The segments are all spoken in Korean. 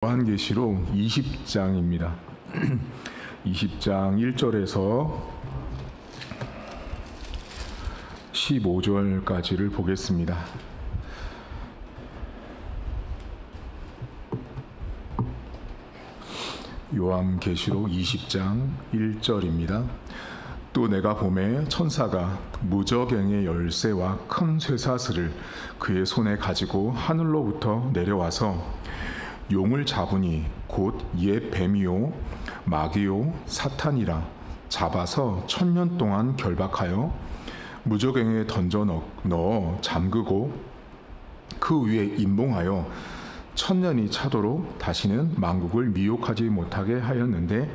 요한계시록 20장입니다. 20장 1절에서 15절까지를 보겠습니다. 요한계시록 20장 1절입니다. 또 내가 보매 천사가 무저갱의 열쇠와 큰 쇠사슬을 그의 손에 가지고 하늘로부터 내려와서 용을 잡으니 곧 옛 뱀이요 마귀요 사탄이라 잡아서 1000년 동안 결박하여 무저갱에 던져 넣어 잠그고 그 위에 임봉하여 1000년이 차도록 다시는 만국을 미혹하지 못하게 하였는데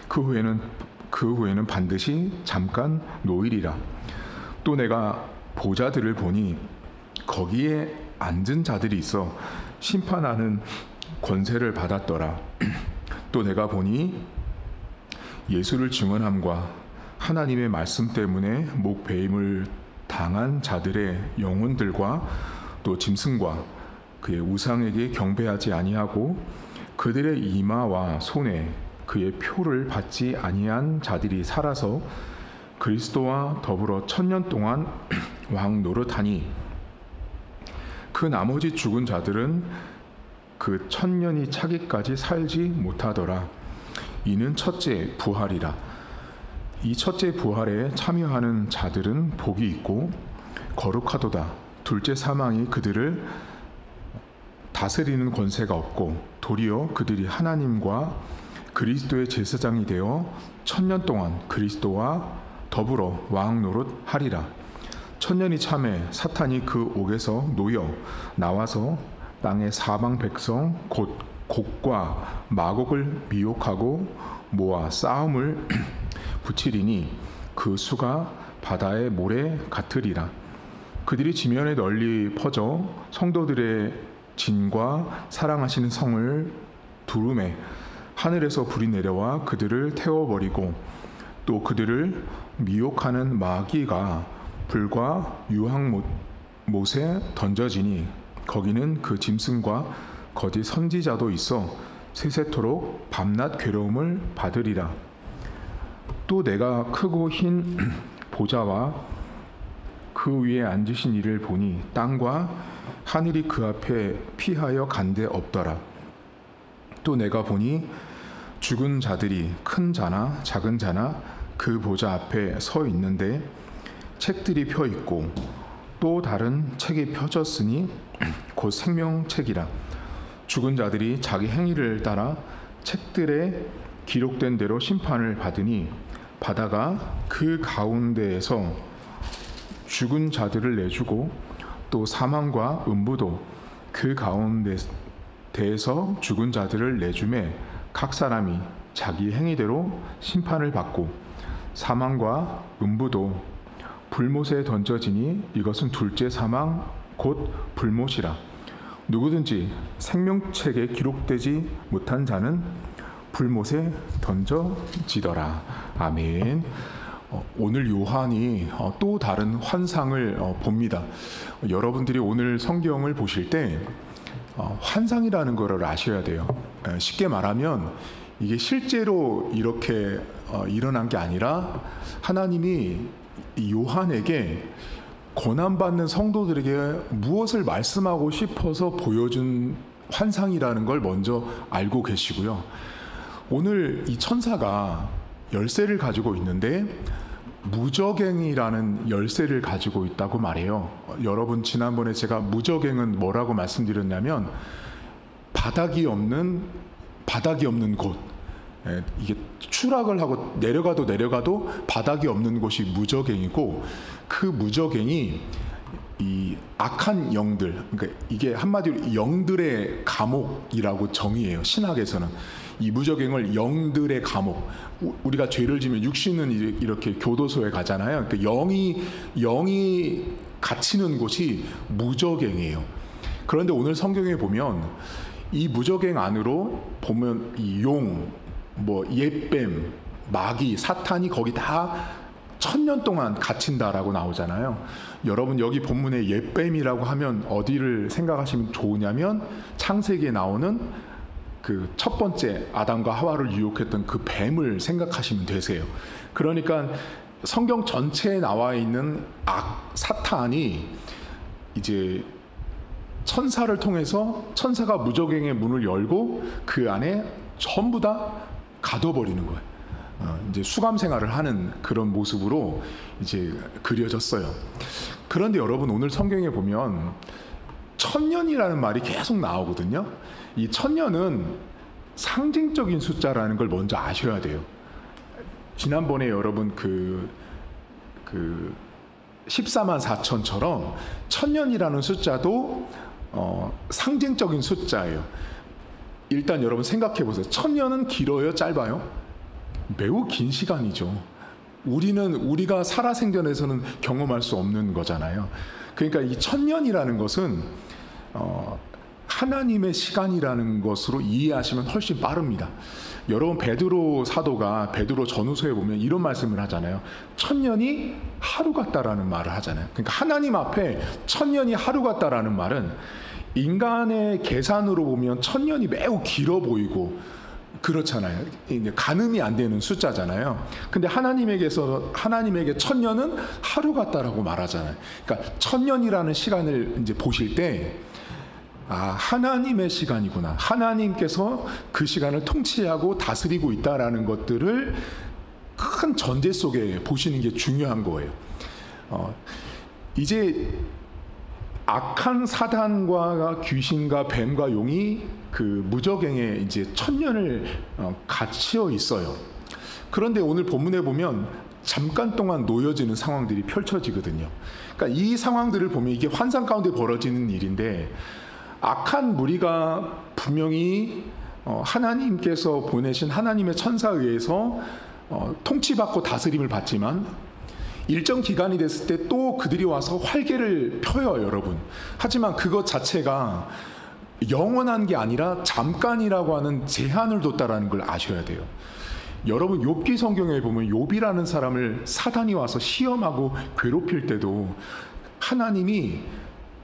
그 후에는 반드시 잠깐 노일이라. 또 내가 보좌들을 보니 거기에 앉은 자들이 있어 심판하는 권세를 받았더라. 또 내가 보니 예수를 증언함과 하나님의 말씀 때문에 목배임을 당한 자들의 영혼들과 또 짐승과 그의 우상에게 경배하지 아니하고 그들의 이마와 손에 그의 표를 받지 아니한 자들이 살아서 그리스도와 더불어 1000년 동안 왕 노릇하니 그 나머지 죽은 자들은 그 1000년이 차기까지 살지 못하더라. 이는 첫째 부활이라. 이 첫째 부활에 참여하는 자들은 복이 있고 거룩하도다. 둘째 사망이 그들을 다스리는 권세가 없고 도리어 그들이 하나님과 그리스도의 제사장이 되어 1000년 동안 그리스도와 더불어 왕 노릇하리라. 1000년이 참에 사탄이 그 옥에서 놓여 나와서 땅의 사방 백성 곧 곡과 마곡을 미혹하고 모아 싸움을 붙이리니 그 수가 바다의 모래 같으리라. 그들이 지면에 널리 퍼져 성도들의 진과 사랑하시는 성을 두루매 하늘에서 불이 내려와 그들을 태워버리고 또 그들을 미혹하는 마귀가 불과 유황못에 던져지니 거기는 그 짐승과 거짓 선지자도 있어 세세토록 밤낮 괴로움을 받으리라. 또 내가 크고 흰 보좌와 그 위에 앉으신 이를 보니 땅과 하늘이 그 앞에 피하여 간데 없더라. 또 내가 보니 죽은 자들이 큰 자나 작은 자나 그 보좌 앞에 서 있는데 책들이 펴 있고 또 다른 책이 펴졌으니 곧 생명책이라. 죽은 자들이 자기 행위를 따라 책들에 기록된 대로 심판을 받으니 바다가 그 가운데에서 죽은 자들을 내주고 또 사망과 음부도 그 가운데에서 죽은 자들을 내주매 각 사람이 자기 행위대로 심판을 받고 사망과 음부도 불못에 던져지니 이것은 둘째 사망 곧 불못이라. 누구든지 생명책에 기록되지 못한 자는 불못에 던져지더라. 아멘. 오늘 요한이 또 다른 환상을 봅니다. 여러분들이 오늘 성경을 보실 때 환상이라는 것을 아셔야 돼요. 쉽게 말하면 이게 실제로 이렇게 일어난 게 아니라 하나님이 요한에게 고난받는 성도들에게 무엇을 말씀하고 싶어서 보여준 환상이라는 걸 먼저 알고 계시고요. 오늘 이 천사가 열쇠를 가지고 있는데 무저갱이라는 열쇠를 가지고 있다고 말해요. 여러분 지난번에 제가 무저갱은 뭐라고 말씀드렸냐면 바닥이 없는 곳. 이게 추락을 하고 내려가도 바닥이 없는 곳이 무저갱이고 그 무저갱이 이 악한 영들, 그러니까 이게 한마디로 영들의 감옥이라고 정의해요. 신학에서는 이 무저갱을 영들의 감옥. 우리가 죄를 지면 육신은 이렇게 교도소에 가잖아요. 그러니까 영이 갇히는 곳이 무저갱이에요. 그런데 오늘 성경에 보면 이 무저갱 안으로 보면 이 옛뱀, 마귀, 사탄이 거기 다 1000년 동안 갇힌다라고 나오잖아요. 여러분 여기 본문에 옛뱀이라고 하면 어디를 생각하시면 좋으냐면 창세기에 나오는 그 첫 번째 아담과 하와를 유혹했던 그 뱀을 생각하시면 되세요. 그러니까 성경 전체에 나와 있는 사탄이 이제 천사를 통해서 천사가 무저갱의 문을 열고 그 안에 전부 다 가둬버리는 거예요. 이제 수감 생활을 하는 그런 모습으로 이제 그려졌어요. 그런데 여러분, 오늘 성경에 보면 천년이라는 말이 계속 나오거든요. 이 천년은 상징적인 숫자라는 걸 먼저 아셔야 돼요. 지난번에 여러분 그 14만 4천처럼 천년이라는 숫자도 상징적인 숫자예요. 일단 여러분 생각해 보세요. 천년은 길어요, 짧아요? 매우 긴 시간이죠. 우리가 살아생전에서는 경험할 수 없는 거잖아요. 그러니까 이 천년이라는 것은 하나님의 시간이라는 것으로 이해하시면 훨씬 빠릅니다. 여러분, 베드로 사도가 베드로 전후서에 보면 이런 말씀을 하잖아요. 천년이 하루 같다라는 말을 하잖아요. 그러니까 하나님 앞에 천년이 하루 같다라는 말은 인간의 계산으로 보면 천년이 매우 길어 보이고 그렇잖아요. 이제 가늠이 안 되는 숫자잖아요. 근데 하나님에게 천년은 하루 같다라고 말하잖아요. 그러니까 천년이라는 시간을 이제 보실 때 하나님의 시간이구나. 하나님께서 그 시간을 통치하고 다스리고 있다라는 것들을 큰 전제 속에 보시는 게 중요한 거예요. 이제 악한 사단과 귀신과 뱀과 용이 그 무저갱에 이제 천년을 갇혀 있어요. 그런데 오늘 본문에 보면 잠깐 동안 놓여지는 상황들이 펼쳐지거든요. 그러니까 이 상황들을 보면 이게 환상 가운데 벌어지는 일인데, 악한 무리가 분명히 하나님께서 보내신 하나님의 천사에 의해서 통치받고 다스림을 받지만 일정 기간이 됐을 때 또 그들이 와서 활개를 펴요, 여러분. 하지만 그것 자체가 영원한 게 아니라 잠깐이라고 하는 제한을 뒀다라는 걸 아셔야 돼요. 여러분, 욥기 성경에 보면 욥이라는 사람을 사단이 와서 시험하고 괴롭힐 때도 하나님이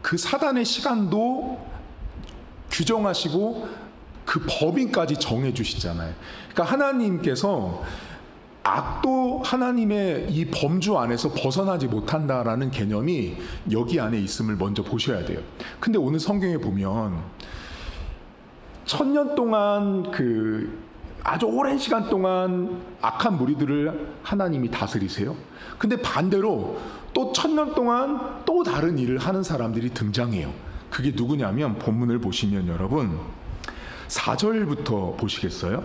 그 사단의 시간도 규정하시고 그 법인까지 정해 주시잖아요. 그러니까 하나님께서 악도 하나님의 이 범주 안에서 벗어나지 못한다라는 개념이 여기 안에 있음을 먼저 보셔야 돼요. 근데 오늘 성경에 보면 천년 동안 아주 오랜 시간 동안 악한 무리들을 하나님이 다스리세요. 근데 반대로 또 천년 동안 또 다른 일을 하는 사람들이 등장해요. 그게 누구냐면 본문을 보시면 여러분 4절부터 보시겠어요?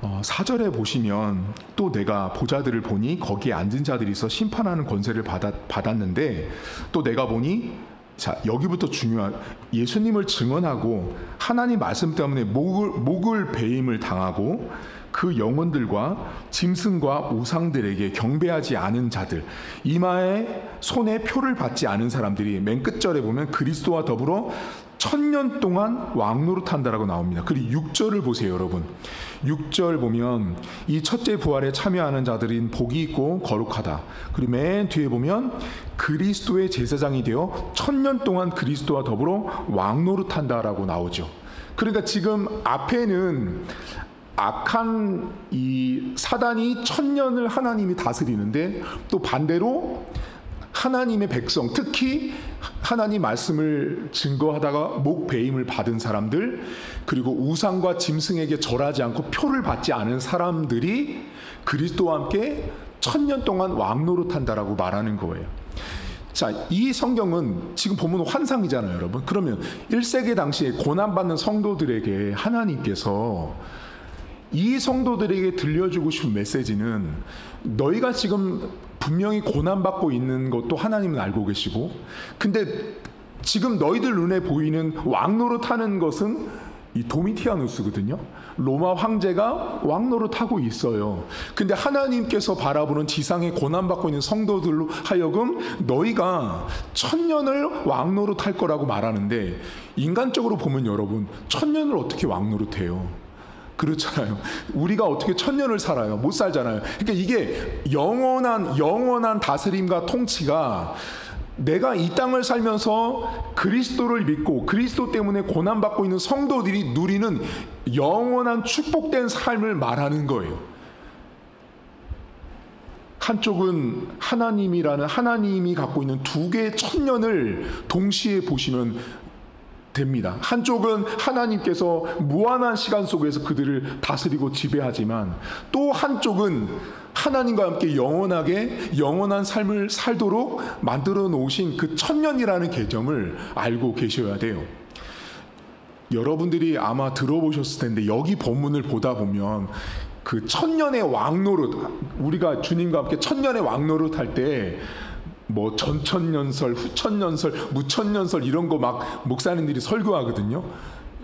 4절에 보시면 또 내가 보자들을 보니 거기에 앉은 자들이 있어 심판하는 권세를 받았는데 또 내가 보니, 자, 여기부터 중요한, 예수님을 증언하고 하나님 말씀 때문에 목을 베임을 당하고 그 영혼들과 짐승과 우상들에게 경배하지 않은 자들, 이마에 손에 표를 받지 않은 사람들이 맨 끝절에 보면 그리스도와 더불어 천년 동안 왕노릇한다라고 나옵니다. 그리고 6절을 보세요, 여러분. 6절 보면 이 첫째 부활에 참여하는 자들인 복이 있고 거룩하다. 그리고 맨 뒤에 보면 그리스도의 제사장이 되어 천년 동안 그리스도와 더불어 왕노릇한다라고 나오죠. 그러니까 지금 앞에는 악한 이 사단이 천년을 하나님이 다스리는데, 또 반대로 하나님의 백성, 특히 하나님 말씀을 증거하다가 목 베임을 받은 사람들, 그리고 우상과 짐승에게 절하지 않고 표를 받지 않은 사람들이 그리스도와 함께 천년 동안 왕노릇한다라고 말하는 거예요. 자, 이 성경은 지금 보면 환상이잖아요, 여러분. 그러면 1세기 당시에 고난받는 성도들에게 하나님께서 이 성도들에게 들려주고 싶은 메시지는, 너희가 지금 분명히 고난받고 있는 것도 하나님은 알고 계시고, 근데 지금 너희들 눈에 보이는 왕노릇하는 것은 이 도미티아누스거든요. 로마 황제가 왕노릇하고 있어요. 근데 하나님께서 바라보는 지상에 고난받고 있는 성도들로 하여금 너희가 천년을 왕노릇할 거라고 말하는데, 인간적으로 보면 여러분, 천년을 어떻게 왕노릇해요? 그렇잖아요. 우리가 어떻게 천년을 살아요? 못 살잖아요. 그러니까 이게 영원한 다스림과 통치가 내가 이 땅을 살면서 그리스도를 믿고 그리스도 때문에 고난받고 있는 성도들이 누리는 영원한 축복된 삶을 말하는 거예요. 한쪽은 하나님이라는 하나님이 갖고 있는 두 개의 천년을 동시에 보시면 됩니다. 한쪽은 하나님께서 무한한 시간 속에서 그들을 다스리고 지배하지만, 또 한쪽은 하나님과 함께 영원하게 영원한 삶을 살도록 만들어 놓으신 그 천년이라는 개념을 알고 계셔야 돼요. 여러분들이 아마 들어보셨을 텐데, 여기 본문을 보다 보면 그 천년의 왕노릇, 우리가 주님과 함께 천년의 왕노릇 할 때 뭐 전천년설, 후천년설, 무천년설 이런 거 막 목사님들이 설교하거든요.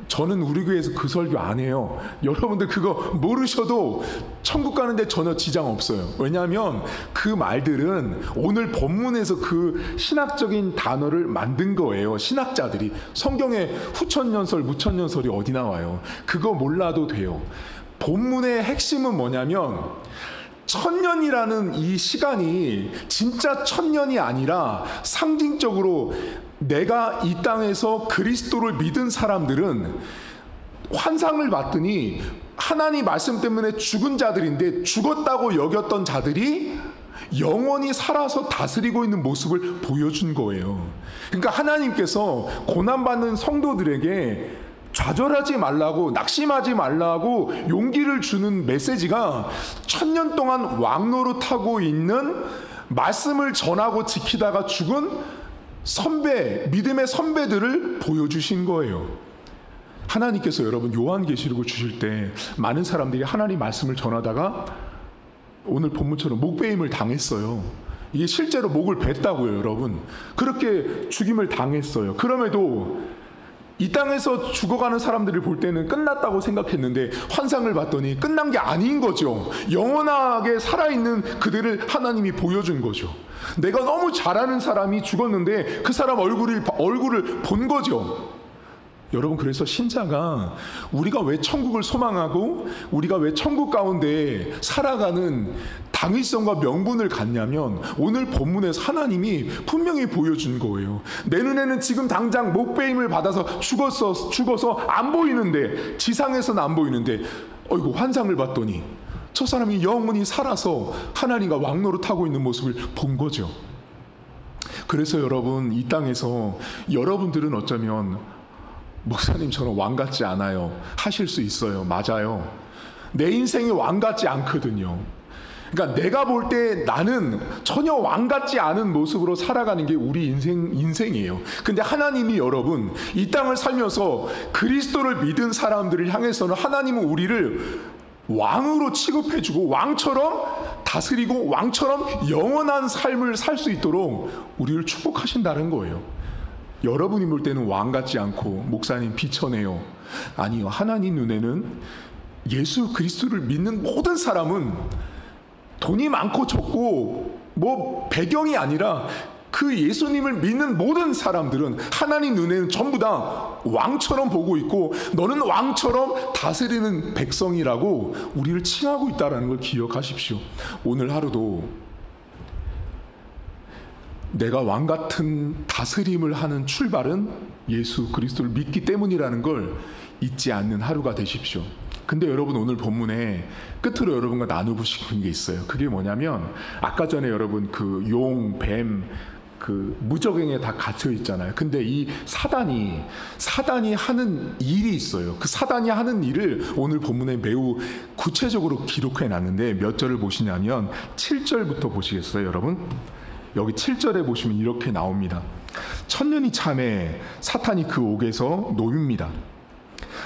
저는 우리 교회에서 그 설교 안 해요. 여러분들 그거 모르셔도 천국 가는데 전혀 지장 없어요. 왜냐하면 그 말들은 오늘 본문에서 그 신학적인 단어를 만든 거예요. 신학자들이. 성경에 후천년설, 무천년설이 어디 나와요? 그거 몰라도 돼요. 본문의 핵심은 뭐냐면, 천년이라는 이 시간이 진짜 천년이 아니라 상징적으로 내가 이 땅에서 그리스도를 믿은 사람들은 환상을 봤더니 하나님 말씀 때문에 죽은 자들인데, 죽었다고 여겼던 자들이 영원히 살아서 다스리고 있는 모습을 보여준 거예요. 그러니까 하나님께서 고난받는 성도들에게 좌절하지 말라고, 낙심하지 말라고 용기를 주는 메시지가 천년 동안 왕노릇하고 있는, 말씀을 전하고 지키다가 죽은 선배, 믿음의 선배들을 보여주신 거예요. 하나님께서 여러분 요한계시록을 주실 때 많은 사람들이 하나님 말씀을 전하다가 오늘 본문처럼 목베임을 당했어요. 이게 실제로 목을 뱄다고요, 여러분. 그렇게 죽임을 당했어요. 그럼에도 이 땅에서 죽어가는 사람들을 볼 때는 끝났다고 생각했는데, 환상을 봤더니 끝난 게 아닌 거죠. 영원하게 살아있는 그들을 하나님이 보여준 거죠. 내가 너무 잘하는 사람이 죽었는데 그 사람 얼굴을 본 거죠. 여러분, 그래서 신자가 우리가 왜 천국을 소망하고 우리가 왜 천국 가운데 살아가는 당위성과 명분을 갖냐면, 오늘 본문에서 하나님이 분명히 보여준 거예요. 내 눈에는 지금 당장 목베임을 받아서 죽어서 안 보이는데, 지상에서는 안 보이는데, 어이구, 환상을 봤더니 저 사람이 영원히 살아서 하나님과 왕노릇하고 있는 모습을 본 거죠. 그래서 여러분, 이 땅에서 여러분들은 어쩌면 목사님 저는 왕 같지 않아요 하실 수 있어요. 맞아요. 내 인생이 왕 같지 않거든요. 그러니까 내가 볼 때 나는 전혀 왕 같지 않은 모습으로 살아가는 게 우리 인생이에요. 근데 하나님이 여러분 이 땅을 살면서 그리스도를 믿은 사람들을 향해서는 하나님은 우리를 왕으로 취급해주고 왕처럼 다스리고 왕처럼 영원한 삶을 살 수 있도록 우리를 축복하신다는 거예요. 여러분이 볼 때는 왕 같지 않고 목사님 비천해요. 아니요. 하나님 눈에는 예수 그리스도를 믿는 모든 사람은 돈이 많고 적고 뭐 배경이 아니라, 그 예수님을 믿는 모든 사람들은 하나님 눈에는 전부 다 왕처럼 보고 있고, 너는 왕처럼 다스리는 백성이라고 우리를 칭하고 있다는 걸 기억하십시오. 오늘 하루도 내가 왕 같은 다스림을 하는 출발은 예수 그리스도를 믿기 때문이라는 걸 잊지 않는 하루가 되십시오. 근데 여러분, 오늘 본문에 끝으로 여러분과 나누고 싶은 게 있어요. 그게 뭐냐면, 아까 전에 여러분 그 용, 뱀, 그 무적행에 다 갇혀 있잖아요. 근데 이 사단이 하는 일이 있어요. 그 사단이 하는 일을 오늘 본문에 매우 구체적으로 기록해 놨는데, 몇 절을 보시냐면 7절부터 보시겠어요, 여러분? 여기 7절에 보시면 이렇게 나옵니다. 천년이 참에 사탄이 그 옥에서 놓입니다.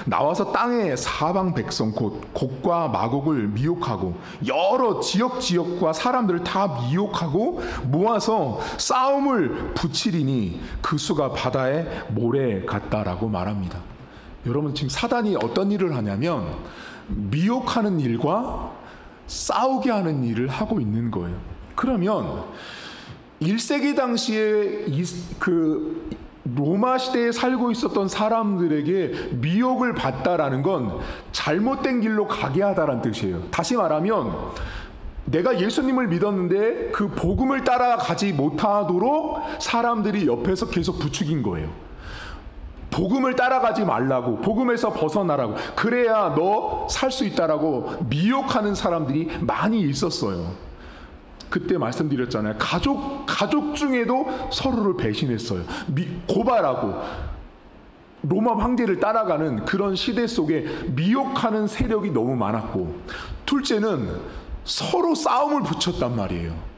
나와서 땅의 사방 백성 곧 곡과 마곡을 미혹하고 여러 지역과 사람들을 다 미혹하고 모아서 싸움을 붙이리니 그 수가 바다의 모래 같다라고 말합니다. 여러분, 지금 사단이 어떤 일을 하냐면 미혹하는 일과 싸우게 하는 일을 하고 있는 거예요. 그러면 1세기 당시에 그 로마 시대에 살고 있었던 사람들에게 미혹을 받다라는 건 잘못된 길로 가게 하다라는 뜻이에요. 다시 말하면 내가 예수님을 믿었는데 그 복음을 따라가지 못하도록 사람들이 옆에서 계속 부추긴 거예요. 복음을 따라가지 말라고, 복음에서 벗어나라고, 그래야 너 살 수 있다라고 미혹하는 사람들이 많이 있었어요. 그때 말씀드렸잖아요. 가족 중에도 서로를 배신했어요. 고발하고 로마 황제를 따라가는 그런 시대 속에 미혹하는 세력이 너무 많았고, 둘째는 서로 싸움을 붙였단 말이에요.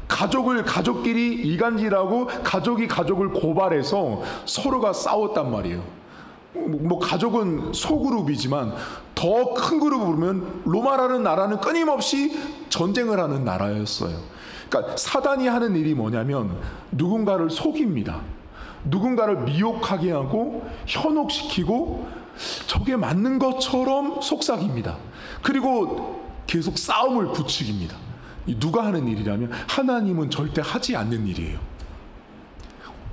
가족끼리 이간질하고 가족이 가족을 고발해서 서로가 싸웠단 말이에요. 뭐 가족은 소그룹이지만 더 큰 그룹을 보면 로마라는 나라는 끊임없이 전쟁을 하는 나라였어요. 그러니까 사단이 하는 일이 뭐냐면 누군가를 속입니다. 누군가를 미혹하게 하고 현혹시키고 저게 맞는 것처럼 속삭입니다. 그리고 계속 싸움을 부추깁니다. 누가 하는 일이라면 하나님은 절대 하지 않는 일이에요.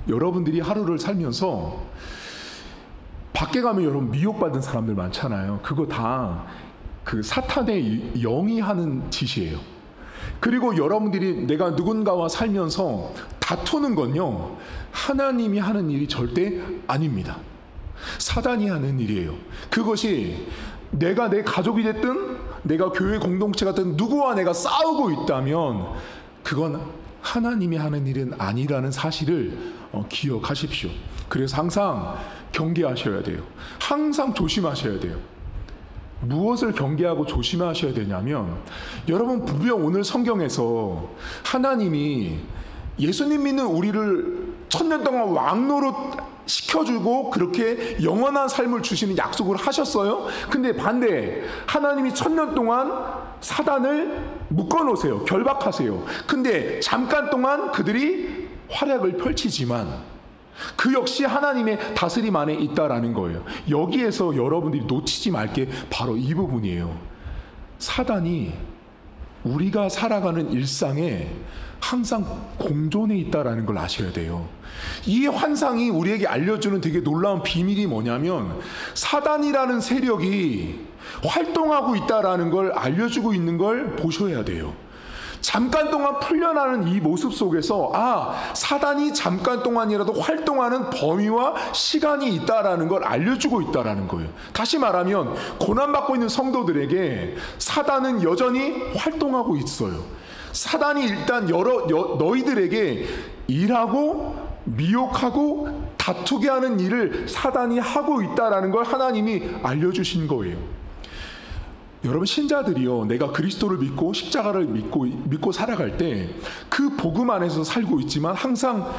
여러분들이 하루를 살면서 밖에 가면 여러분 미혹받은 사람들 많잖아요. 그거 다 그 사탄의 영이 하는 짓이에요. 그리고 여러분들이 내가 누군가와 살면서 다투는 건요, 하나님이 하는 일이 절대 아닙니다. 사단이 하는 일이에요. 그것이 내가 내 가족이 됐든 내가 교회 공동체가 됐든 누구와 내가 싸우고 있다면 그건 하나님이 하는 일은 아니라는 사실을 기억하십시오. 그래서 항상 경계하셔야 돼요. 항상 조심하셔야 돼요. 무엇을 경계하고 조심하셔야 되냐면, 여러분 분명 오늘 성경에서 하나님이 예수님 믿는 우리를 1000년 동안 왕노릇 시켜주고 그렇게 영원한 삶을 주시는 약속을 하셨어요. 근데 반대, 하나님이 1000년 동안 사단을 묶어놓으세요. 결박하세요. 근데 잠깐 동안 그들이 활약을 펼치지만 그 역시 하나님의 다스림 안에 있다라는 거예요. 여기에서 여러분들이 놓치지 말 게 바로 이 부분이에요. 사단이 우리가 살아가는 일상에 항상 공존해 있다라는 걸 아셔야 돼요. 이 환상이 우리에게 알려주는 되게 놀라운 비밀이 뭐냐면, 사단이라는 세력이 활동하고 있다라는 걸 알려주고 있는 걸 보셔야 돼요. 잠깐 동안 풀려나는 이 모습 속에서 사단이 잠깐 동안이라도 활동하는 범위와 시간이 있다라는 걸 알려주고 있다라는 거예요. 다시 말하면 고난받고 있는 성도들에게 사단은 여전히 활동하고 있어요. 사단이 일단 너희들에게 일하고 미혹하고 다투게 하는 일을 사단이 하고 있다라는 걸 하나님이 알려주신 거예요. 여러분 신자들이요, 내가 그리스도를 믿고 십자가를 믿고 살아갈 때 그 복음 안에서 살고 있지만 항상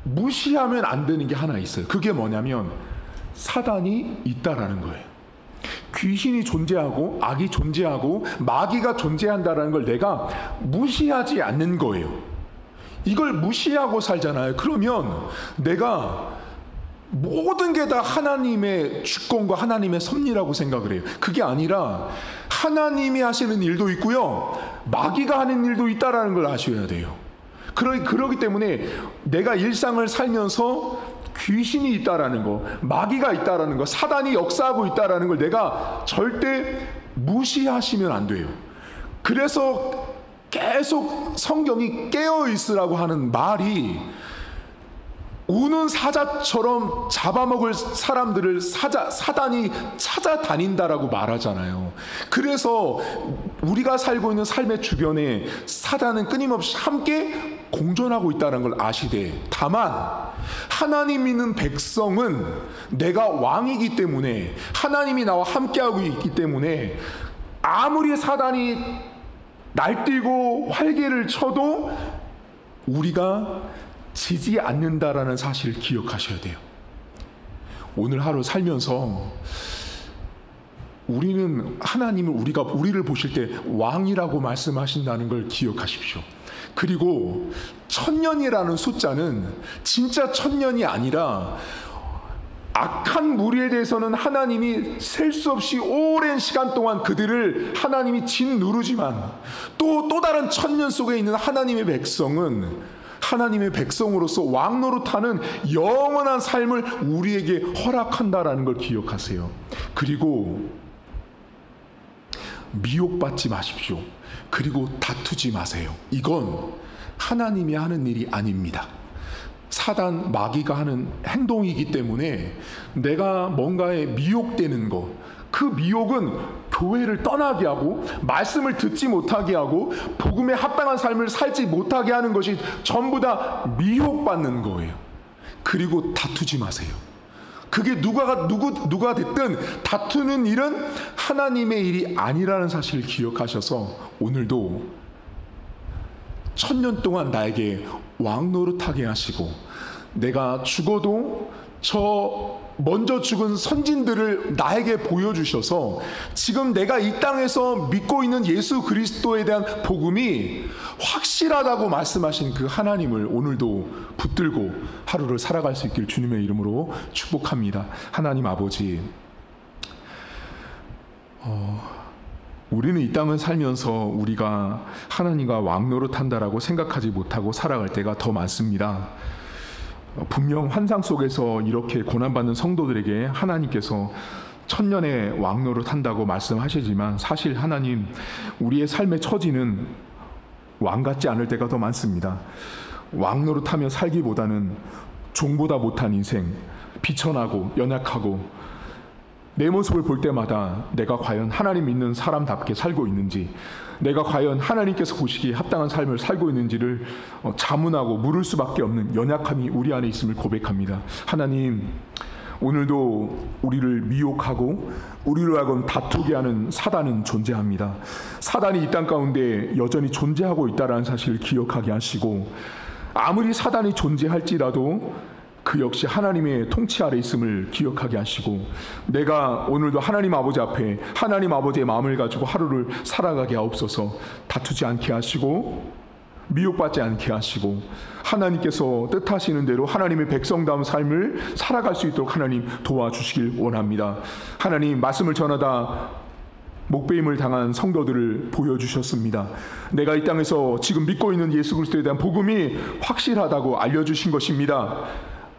무시하면 안 되는 게 하나 있어요. 그게 뭐냐면 사단이 있다라는 거예요. 귀신이 존재하고 악이 존재하고 마귀가 존재한다라는 걸 내가 무시하지 않는 거예요. 이걸 무시하고 살잖아요. 그러면 내가 모든 게 다 하나님의 주권과 하나님의 섭리라고 생각을 해요. 그게 아니라 하나님이 하시는 일도 있고요, 마귀가 하는 일도 있다라는 걸 아셔야 돼요. 그러기 때문에 내가 일상을 살면서 귀신이 있다라는 거, 마귀가 있다라는 거, 사단이 역사하고 있다라는 걸 내가 절대 무시하시면 안 돼요. 그래서 계속 성경이 깨어 있으라고 하는 말이, 우는 사자처럼 잡아먹을 사람들을 사단이 찾아다닌다라고 말하잖아요. 그래서 우리가 살고 있는 삶의 주변에 사단은 끊임없이 함께 공존하고 있다는 걸 아시되, 다만 하나님 믿는 백성은 내가 왕이기 때문에, 하나님이 나와 함께하고 있기 때문에 아무리 사단이 날뛰고 활개를 쳐도 우리가 지지 않는다라는 사실을 기억하셔야 돼요. 오늘 하루 살면서 우리는 하나님을 우리를 보실 때 왕이라고 말씀하신다는 걸 기억하십시오. 그리고 1000년이라는 숫자는 진짜 1000년이 아니라 악한 무리에 대해서는 하나님이 셀 수 없이 오랜 시간 동안 그들을 하나님이 짓누르지만 또 다른 1000년 속에 있는 하나님의 백성은 하나님의 백성으로서 왕노릇하는 영원한 삶을 우리에게 허락한다라는 걸 기억하세요. 그리고 미혹받지 마십시오. 그리고 다투지 마세요. 이건 하나님이 하는 일이 아닙니다. 사단, 마귀가 하는 행동이기 때문에 내가 뭔가에 미혹되는 것, 그 미혹은 교회를 떠나게 하고 말씀을 듣지 못하게 하고 복음에 합당한 삶을 살지 못하게 하는 것이 전부 다 미혹받는 거예요. 그리고 다투지 마세요. 그게 누가 됐든 다투는 일은 하나님의 일이 아니라는 사실을 기억하셔서 오늘도 1000년 동안 나에게 왕 노릇하게 하시고 내가 죽어도 저 먼저 죽은 선진들을 나에게 보여주셔서 지금 내가 이 땅에서 믿고 있는 예수 그리스도에 대한 복음이 확실하다고 말씀하신 그 하나님을 오늘도 붙들고 하루를 살아갈 수 있기를 주님의 이름으로 축복합니다. 하나님 아버지, 우리는 이 땅을 살면서 우리가 하나님과 왕노릇한다라고 생각하지 못하고 살아갈 때가 더 많습니다. 분명 환상 속에서 이렇게 고난받는 성도들에게 하나님께서 천년의 왕노릇 한다고 말씀하시지만 사실 하나님, 우리의 삶의 처지는 왕 같지 않을 때가 더 많습니다. 왕노릇하며 살기보다는 종보다 못한 인생, 비천하고 연약하고 내 모습을 볼 때마다 내가 과연 하나님 믿는 사람답게 살고 있는지, 내가 과연 하나님께서 보시기에 합당한 삶을 살고 있는지를 자문하고 물을 수밖에 없는 연약함이 우리 안에 있음을 고백합니다. 하나님, 오늘도 우리를 미혹하고 우리로 하여금 다투게 하는 사단은 존재합니다. 사단이 이 땅 가운데 여전히 존재하고 있다는 사실을 기억하게 하시고, 아무리 사단이 존재할지라도 그 역시 하나님의 통치 아래 있음을 기억하게 하시고, 내가 오늘도 하나님 아버지 앞에 하나님 아버지의 마음을 가지고 하루를 살아가게 하옵소서. 다투지 않게 하시고 미혹받지 않게 하시고 하나님께서 뜻하시는 대로 하나님의 백성다운 삶을 살아갈 수 있도록 하나님 도와주시길 원합니다. 하나님, 말씀을 전하다 목배임을 당한 성도들을 보여주셨습니다. 내가 이 땅에서 지금 믿고 있는 예수 그리스도에 대한 복음이 확실하다고 알려주신 것입니다.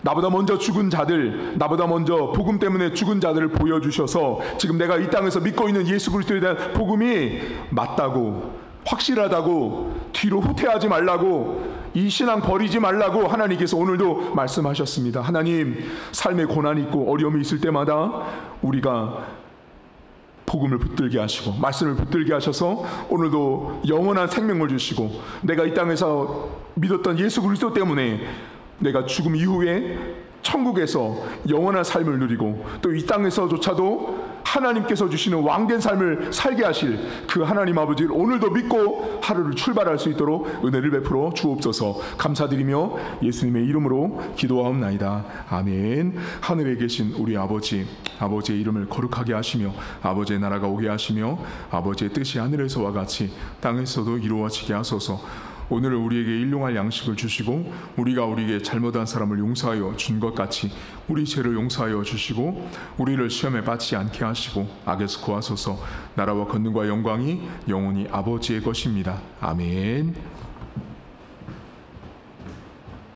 나보다 먼저 죽은 자들, 나보다 먼저 복음 때문에 죽은 자들을 보여주셔서 지금 내가 이 땅에서 믿고 있는 예수 그리스도에 대한 복음이 맞다고, 확실하다고, 뒤로 후퇴하지 말라고, 이 신앙 버리지 말라고 하나님께서 오늘도 말씀하셨습니다. 하나님, 삶에 고난이 있고 어려움이 있을 때마다 우리가 복음을 붙들게 하시고 말씀을 붙들게 하셔서 오늘도 영원한 생명을 주시고, 내가 이 땅에서 믿었던 예수 그리스도 때문에 내가 죽음 이후에 천국에서 영원한 삶을 누리고 또 이 땅에서조차도 하나님께서 주시는 왕된 삶을 살게 하실 그 하나님 아버지를 오늘도 믿고 하루를 출발할 수 있도록 은혜를 베풀어 주옵소서. 감사드리며 예수님의 이름으로 기도하옵나이다. 아멘. 하늘에 계신 우리 아버지, 아버지의 이름을 거룩하게 하시며 아버지의 나라가 오게 하시며 아버지의 뜻이 하늘에서와 같이 땅에서도 이루어지게 하소서. 오늘 우리에게 일용할 양식을 주시고 우리가 우리에게 잘못한 사람을 용서하여 준 것 같이 우리 죄를 용서하여 주시고 우리를 시험에 빠지지 않게 하시고 악에서 구하소서. 나라와 권능과 영광이 영원히 아버지의 것입니다. 아멘.